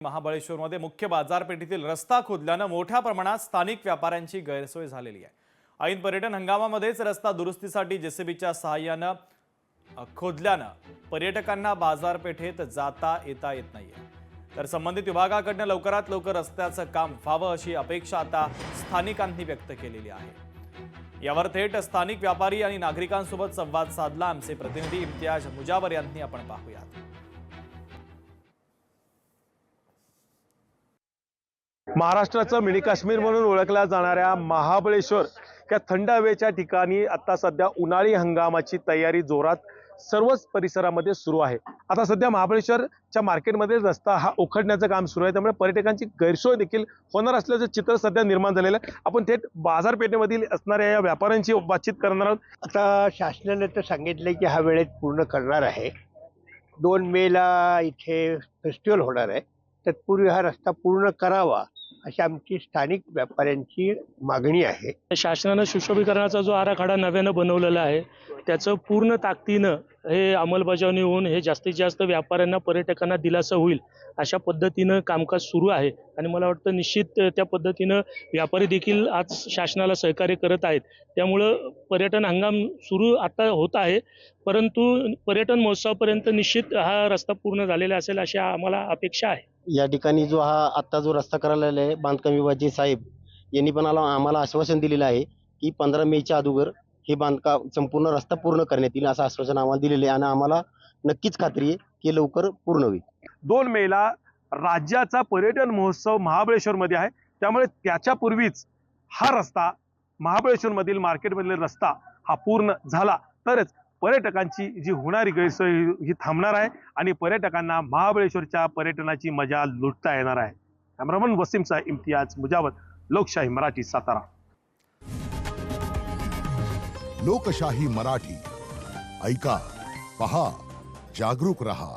महाबळेश्वरमध्ये मुख्य बाजारपेठेतील रस्ता खोदल्याने मोठ्या प्रमाणात स्थानिक व्यापाऱ्यांची गैरसोय झालेली आहे। ऐन पर्यटन हंगामामध्येच रस्ता दुरुस्तीसाठी जेसीबीच्या सहाय्याने खोदल्याने पर्यटकांना बाजारपेठेत जाता येता येत नाहीये। तर संबंधित विभागाकडून लवकरात लवकर रस्त्याचं काम व्हावं अशी अपेक्षा आता स्थानिकांनी व्यक्त केलेली आहे। यावर थेट स्थानिक व्यापारी आणि नागरिकांसोबत संवाद साधला आमचे प्रतिनिधी इम्तियाज मुजावर यांनी। आपण पाहूयात। महाराष्ट्राचं मिनी काश्मीर म्हणून ओळखल्या जाणाऱ्या महाबळेश्वर या थंड हवेच्या ठिकाणी आता सध्या उन्हाळी हंगामाची तयारी जोरात सर्वच परिसरामध्ये सुरू आहे। आता सध्या महाबळेश्वरच्या मार्केटमध्ये रस्ता हा उखडण्याचं काम सुरू आहे, त्यामुळे पर्यटकांची गैरसोय देखील होणार असल्याचं चित्र सध्या निर्माण झालेलं आहे। आपण थेट बाजारपेठेमधील असणाऱ्या या व्यापाऱ्यांची बातचीत करणार आहोत। आता शासनाने तर सांगितलं की हा वेळेत पूर्ण करणार आहे। 2 मेला इथे फेस्टिवल होणार आहे, तत्पूर्वी हा रस्ता पूर्ण करावा अशी आमची स्थानिक व्यापाऱ्यांची मागणी आहे। शासनाने सुशोभीकरणाचा जो आराखडा नव्यानं बनवलेला आहे त्याचं पूर्ण ताकदीनं हे अंमलबजावणी होऊन हे जास्तीत जास्त व्यापाऱ्यांना पर्यटकांना दिलासा होईल अशा पद्धतीनं कामकाज सुरू आहे। आणि मला वाटतं निश्चित त्या पद्धतीनं व्यापारी देखील आज शासनाला सहकार्य करत आहेत। त्यामुळं पर्यटन हंगाम सुरू आता होत आहे, परंतु पर्यटन महोत्सवापर्यंत निश्चित हा रस्ता पूर्ण झालेला असेल अशी आम्हाला अपेक्षा आहे। या ठिकाणी जो आता जो रस्ता करायला आहे बांधकाम विभागाचे साहेब यांनी पण आम्हाला आश्वासन दिलेलं आहे की 15 मेच्या अगोदर हे बांधकाम संपूर्ण रस्ता पूर्ण करण्यात येईल असं आश्वासन आम्हाला दिलेले आहे आणि आम्हाला नक्कीच खात्री आहे की लवकर पूर्ण होईल। 2 मेला राज्याचा पर्यटन महोत्सव महाबळेश्वरमध्ये आहे, त्यामुळे त्याच्यापूर्वीच हा रस्ता महाबळेश्वरमधील मार्केटमधील रस्ता हा पूर्ण झाला तरच पर्यटकांची जी होणारी गैरसोय ही थांबणार आहे आणि पर्यटकांना महाबळेश्वरच्या पर्यटनाची मजा लुटता येणार आहे। कॅमेरामन वसीमचा इम्तियाज मुजावर, लोकशाही मराठी, सातारा। लोकशाही मराठी, ऐका, पहा, जागरूक रहा।